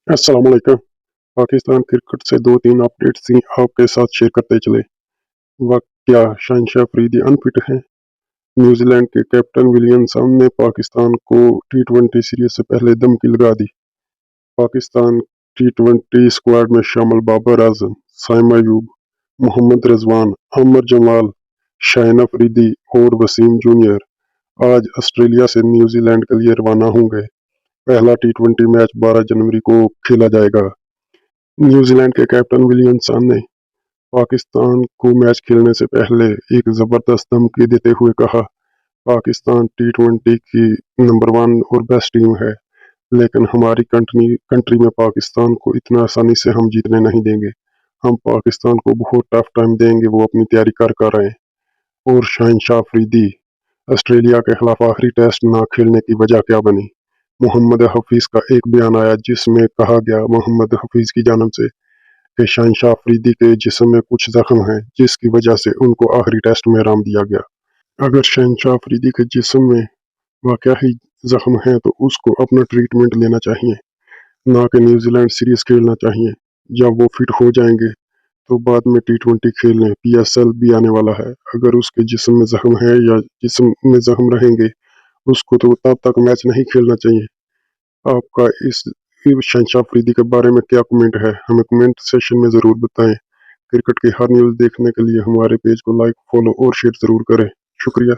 अस्सलाम वालेकुम। पाकिस्तान क्रिकेट से 2-3 अपडेट्स ही आपके साथ शेयर करते चले। वक्त क्या शहनशाह अफरीदी अनफिट हैं? न्यूजीलैंड के कैप्टन विलियमसन ने पाकिस्तान को टी20 सीरीज से पहले धमकी लगा दी। पाकिस्तान टी20 स्क्वाड में शामिल बाबर आजम, साइम अयूब, मोहम्मद रिजवान, अमर जमाल, शाहिन अफरीदी और वसीम जूनियर आज ऑस्ट्रेलिया से न्यूजीलैंड के लिए रवाना होंगे। पहला टी20 मैच 12 जनवरी को खेला जाएगा। न्यूजीलैंड के कैप्टन विलियमसन ने पाकिस्तान को मैच खेलने से पहले एक जबरदस्त धमकी देते हुए कहा, पाकिस्तान टी20 की नंबर 1 और बेस्ट टीम है, लेकिन हमारी कंट्री में पाकिस्तान को इतना आसानी से हम जीतने नहीं देंगे। हम पाकिस्तान को बहुत टफ टाइम देंगे, वो अपनी तैयारी कर रहे हैं। और शहनशाह अफरीदी, ऑस्ट्रेलिया के खिलाफ आखिरी टेस्ट ना खेलने की वजह क्या बनी? मोहम्मद हफीज का एक बयान आया जिसमें कहा गया मोहम्मद हफीज की जानब से कि शहनशाह अफरीदी के जिस्म में कुछ जख्म है जिसकी वजह से उनको आखिरी टेस्ट में आराम दिया गया। अगर शहनशाह अफरीदी के जिस्म में वाकई ही जख्म है तो उसको अपना ट्रीटमेंट लेना चाहिए, ना कि न्यूजीलैंड सीरीज खेलना चाहिए। जब वो फिट हो जाएंगे तो बाद में टी20 खेल लें। PSL भी आने वाला है। अगर उसके जिस्म में जख्म है या जिस्म में जख्म रहेंगे उसको तो तब तक मैच नहीं खेलना चाहिए। आपका इस शहनशाह अफरीदी के बारे में क्या कमेंट है, हमें कमेंट सेक्शन में ज़रूर बताएं। क्रिकेट की हर न्यूज़ देखने के लिए हमारे पेज को लाइक, फॉलो और शेयर ज़रूर करें। शुक्रिया।